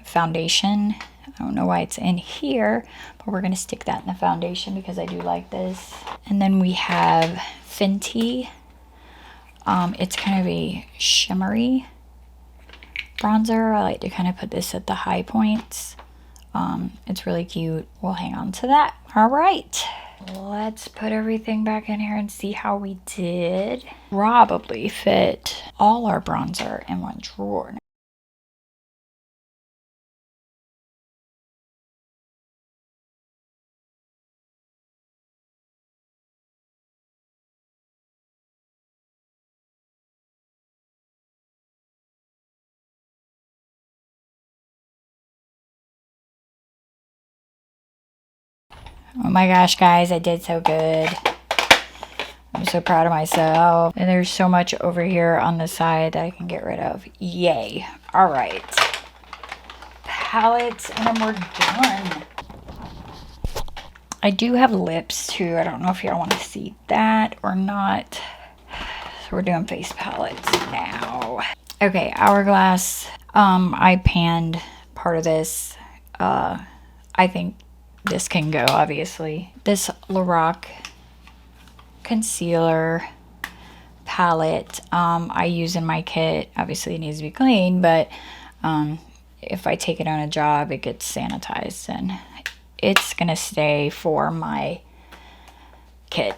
foundation. I don't know why it's in here, but we're going to stick that in the foundation because I do like this. And then we have Fenty. It's kind of a shimmery bronzer. I like to kind of put this at the high points. It's really cute. We'll hang on to that. All right. Let's put everything back in here and see how we did. Probably fit all our bronzer in one drawer. Oh my gosh, guys, I did so good. I'm so proud of myself. And there's so much over here on the side that I can get rid of. Yay. All right. Palettes, and then we're done. I do have lips, too. I don't know if y'all want to see that or not. So we're doing face palettes now. Okay, Hourglass. I panned part of this. I think this can go, obviously. This Lorac concealer palette I use in my kit. Obviously it needs to be clean, but if I take it on a job, it gets sanitized and it's gonna stay for my kit.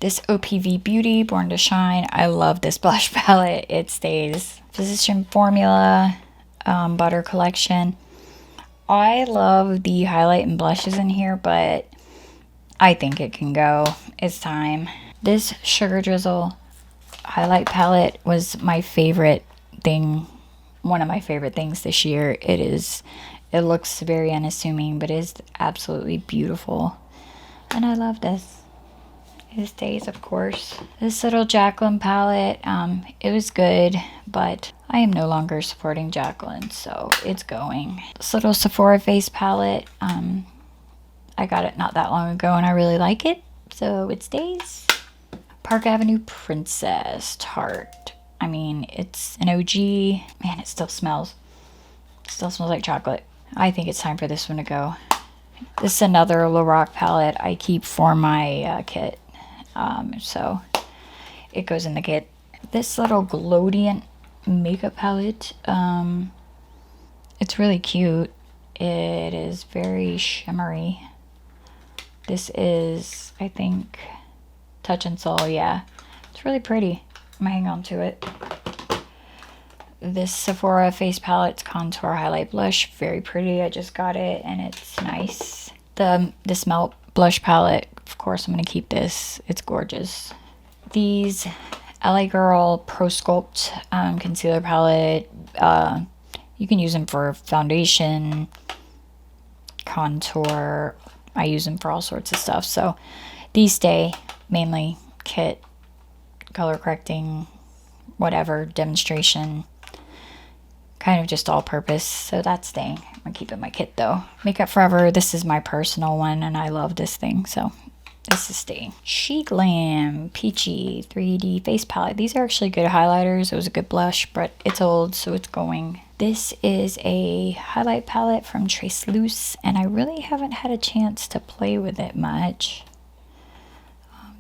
This OPV Beauty Born to Shine. I love this blush palette. It stays. Physician Formula Butter Collection. I love the highlight and blushes in here, but I think it can go. It's time. This Sugar Drizzle highlight palette was my favorite thing. One of my favorite things this year. It looks very unassuming, but is absolutely beautiful. And I love this. It stays, of course. This little Jacqueline palette, it was good, but I am no longer supporting Jacqueline, so it's going. This little Sephora face palette, I got it not that long ago and I really like it, so it stays. Park Avenue Princess Tarte. I mean, it's an OG. Man, it still smells like chocolate. I think it's time for this one to go. This is another Lorac palette I keep for my kit. So it goes in the kit. This little Glowdient makeup palette, it's really cute. It is very shimmery. This is, I think, Touch and Soul. Yeah, it's really pretty. I'm gonna hang on to it. This Sephora face palette, contour highlight blush, very pretty. I just got it and it's nice. This Melt blush palette, of course I'm gonna keep this. It's gorgeous. These LA Girl Pro Sculpt concealer palette, you can use them for foundation, contour. I use them for all sorts of stuff. So these stay mainly kit, color correcting, whatever, demonstration, kind of just all purpose. So that's staying. I'm gonna keep it in my kit though. Makeup Forever, this is my personal one and I love this thing, so this is staying. She Glam Peachy 3D face palette. These are actually good highlighters. It was a good blush, but it's old, so it's going. This is a highlight palette from Trace Loose, and I really haven't had a chance to play with it much.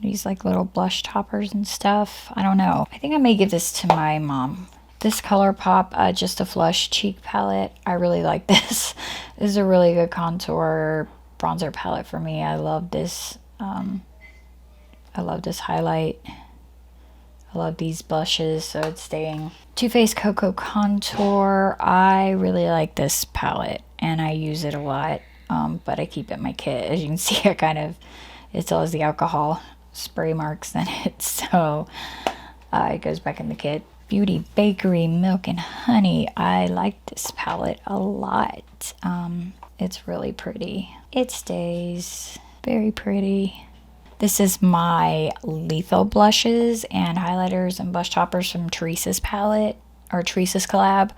These like little blush toppers and stuff. I don't know. I think I may give this to my mom. This ColourPop Just a Flush cheek palette. I really like this. This is a really good contour bronzer palette for me. I love this. I love this highlight. I love these blushes, so it's staying. Too Faced Cocoa Contour. I really like this palette and I use it a lot, but I keep it in my kit. As you can see, it still has the alcohol spray marks in it, so it goes back in the kit. Beauty Bakery Milk and Honey. I like this palette a lot. It's really pretty. It stays very pretty. This is my Lethal blushes and highlighters and blush toppers from Teresa's palette, or Teresa's collab.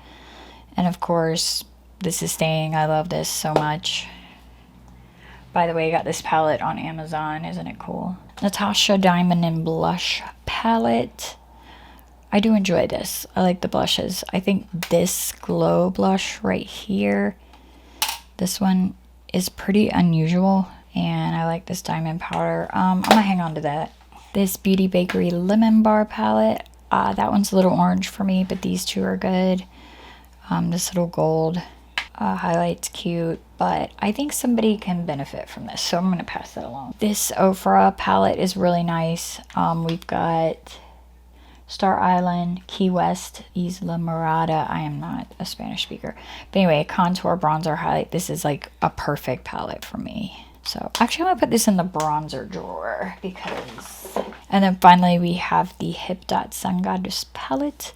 And of course, this is staying. I love this so much. By the way, I got this palette on Amazon. Isn't it cool? Natasha Diamond and Blush palette. I do enjoy this. I like the blushes. I think this glow blush right here, this one is pretty unusual. And I like this diamond powder. I'm gonna hang on to that. This Beauty Bakery Lemon Bar palette. That one's a little orange for me, but these two are good. This little gold highlight's cute, but I think somebody can benefit from this, so I'm gonna pass that along. This Ofra palette is really nice. We've got Star Island, Key West, Isla Morada. I am not a Spanish speaker. But anyway, contour, bronzer, highlight. This is like a perfect palette for me. So actually I'm gonna put this in the bronzer drawer because, and then finally we have the Hip Dot Sun Goddess palette,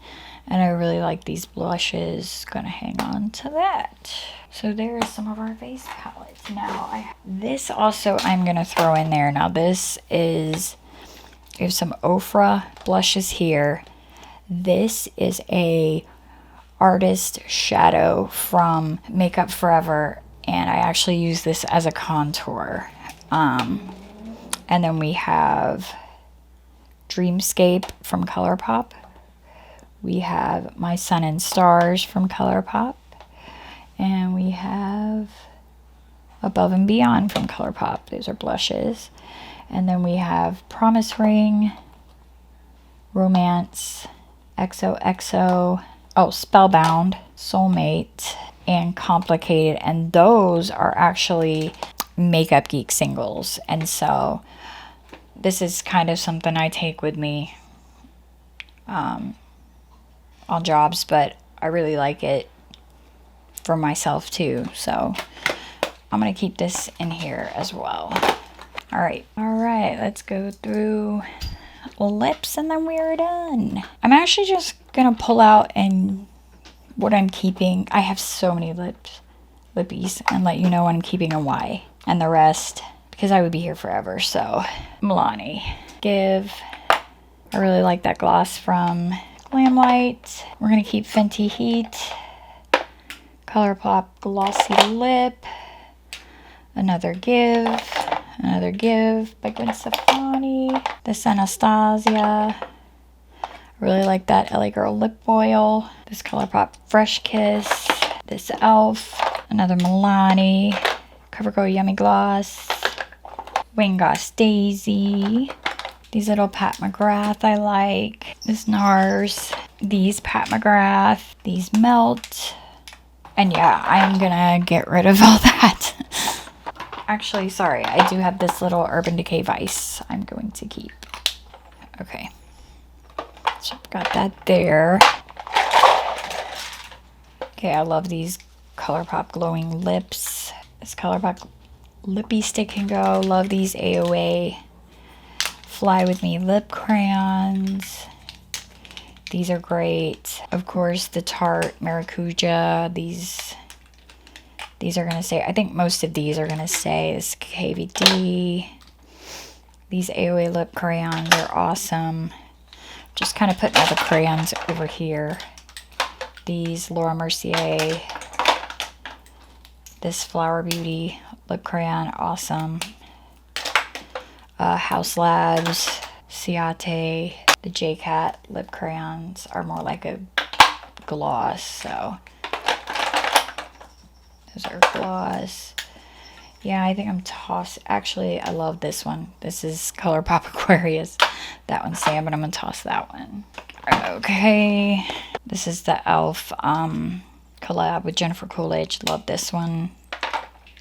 and I really like these blushes. Gonna hang on to that. So there's some of our face palettes. Now this also I'm gonna throw in there. Now this is, we have some Ofra blushes here. This is a Artist Shadow from Makeup Forever, and I actually use this as a contour. And then we have Dreamscape from ColourPop. We have My Sun and Stars from ColourPop. And we have Above and Beyond from ColourPop. Those are blushes. And then we have Promise Ring, Romance, XOXO, Spellbound, Soulmate, and Complicated. And those are actually Makeup Geek singles. And so this is kind of something I take with me on jobs, but I really like it for myself too. So I'm going to keep this in here as well. All right, let's go through lips and then we're done. I'm actually just gonna pull out and what I'm keeping. I have so many lippies, and let you know what I'm keeping and why, and the rest because I would be here forever. So Milani Give, I really like that gloss from Glamlight. We're gonna keep Fenty Heat, ColourPop Glossy Lip, Another Give by Gwen Stefani. This Anastasia. I really like that LA Girl lip oil. This ColourPop Fresh Kiss. This e.l.f. Another Milani. CoverGirl Yummy Gloss, Wayne Goss Daisy. These little Pat McGrath I like. This NARS. These Pat McGrath. These Melt. And yeah, I'm gonna get rid of all that. Actually, sorry, I do have this little Urban Decay Vice I'm going to keep. Okay. So I've got that there. Okay, I love these ColourPop glowing lips. This ColourPop lippy stick can go. Love these AOA Fly With Me lip crayons. These are great. Of course, the Tarte Maracuja. These are going to stay. I think most of these are going to stay. This KVD. These AOA lip crayons are awesome. Just kind of putting all the crayons over here. These Laura Mercier. This Flower Beauty lip crayon, awesome. House Labs, Ciate. The J-Cat lip crayons are more like a gloss, so those are gloss. Yeah, I think I'm tossing. Actually, I love this one. This is ColourPop Aquarius. That one's staying, but I'm gonna toss that one. Okay, this is the e.l.f. collab with Jennifer Coolidge. Love this one.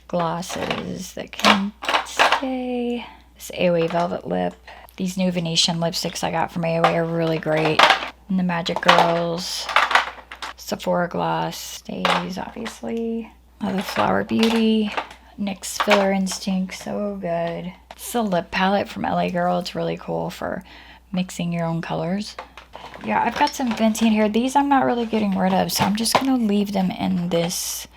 Glosses that can stay. This AOA Velvet Lip. These new Venetian lipsticks I got from AOA are really great. And the Magic Girls. Sephora Gloss stays, obviously. The Flower Beauty. NYX Filler Instinct, so good. It's a lip palette from LA Girl. It's really cool for mixing your own colors. Yeah, I've got some Venti in here. These I'm not really getting rid of, so I'm just going to leave them in this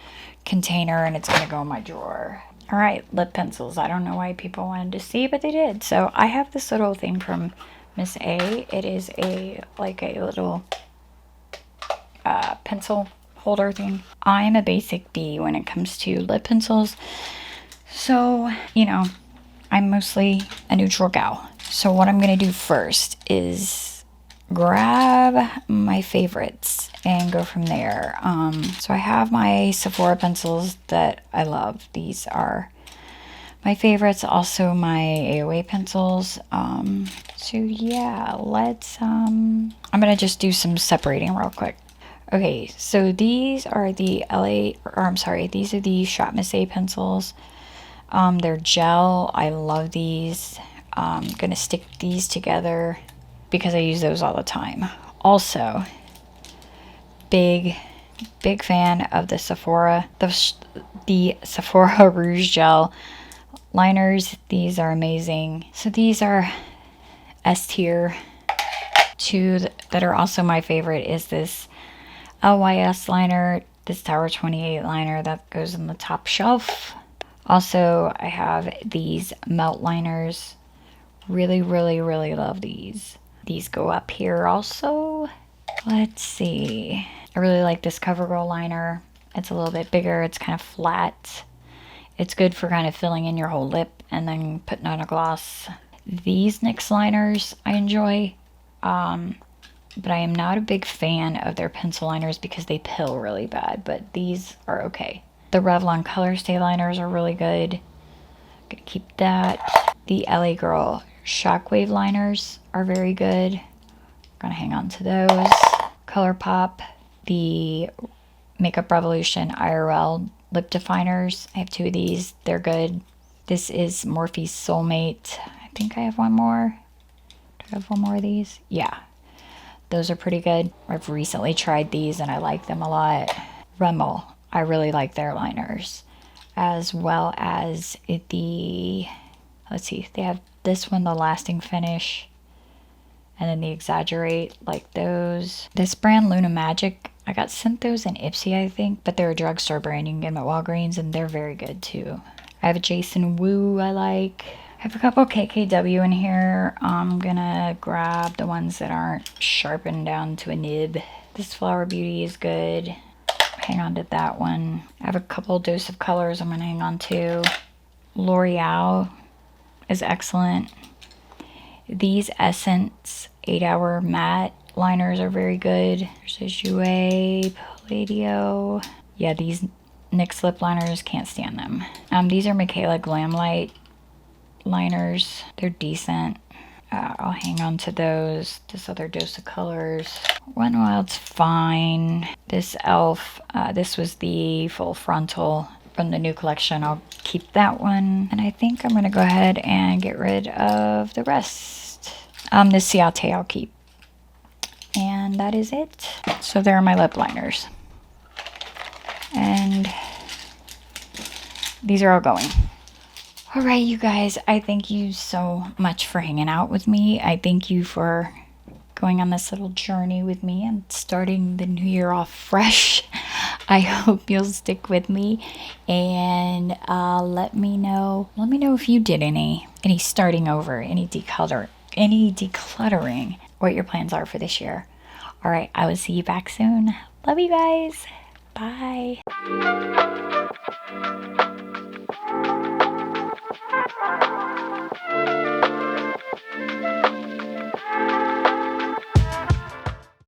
container and it's going to go in my drawer. All right, lip pencils. I don't know why people wanted to see, but they did. So I have this little thing from Miss A. It is like a little pencil holder thing. I'm a basic B when it comes to lip pencils. So, you know, I'm mostly a neutral gal. So what I'm going to do first is grab my favorites and go from there. So I have my Sephora pencils that I love. These are my favorites, also my AOA pencils. So yeah, let's I'm gonna just do some separating real quick. Okay, so these are the these are the Shop Miss A pencils. They're gel. I love these. I'm gonna stick these together because I use those all the time. Also, big fan of the Sephora, the Sephora Rouge Gel liners. These are amazing. So these are S tier. Two that are also my favorite is this LYS liner, this Tower 28 liner that goes on the top shelf. Also, I have these Melt liners. Really love these. These go up here also. Let's see. I really like this CoverGirl liner. It's a little bit bigger. It's kind of flat. It's good for kind of filling in your whole lip and then putting on a gloss. These NYX liners I enjoy. But I am not a big fan of their pencil liners because they pill really bad. But these are okay. The Revlon Color Stay liners are really good. Gonna keep that. The LA Girl Shockwave liners are very good. Gonna hang on to those. ColourPop, the Makeup Revolution IRL lip definers. I have two of these. They're good. This is Morphe's Soulmate. I think I have one more. Do I have one more of these? Yeah. Those are pretty good. I've recently tried these and I like them a lot. Rimmel. I really like their liners. As well as the, let's see, they have this one, the Lasting Finish. And then the Exaggerate, like those. This brand, Luna Magic, I got sent those in Ipsy, I think. But they're a drugstore brand. You can get them at Walgreens and they're very good too. I have a Jason Wu I like. I have a couple KKW in here. I'm gonna grab the ones that aren't sharpened down to a nib. This Flower Beauty is good. Hang on to that one. I have a couple Dose of Colors I'm gonna hang on to. L'Oreal is excellent. These Essence 8-Hour Matte liners are very good. There's a Jouer Palladio. Yeah, these NYX lip liners, can't stand them. These are Michaela Glam Light liners. They're decent. I'll hang on to those. This other Dose of Colors. Wet n Wild's fine. This e.l.f., this was the full frontal from the new collection. I'll keep that one. And I think I'm going to go ahead and get rid of the rest. This Ciate I'll keep. And that is it. So there are my lip liners. And these are all going. All right, you guys, I thank you so much for hanging out with me. I thank you for going on this little journey with me and starting the new year off fresh. I hope you'll stick with me and let me know if you did any starting over, any decluttering, what your plans are for this year. All right, I will see you back soon. Love you guys. Bye.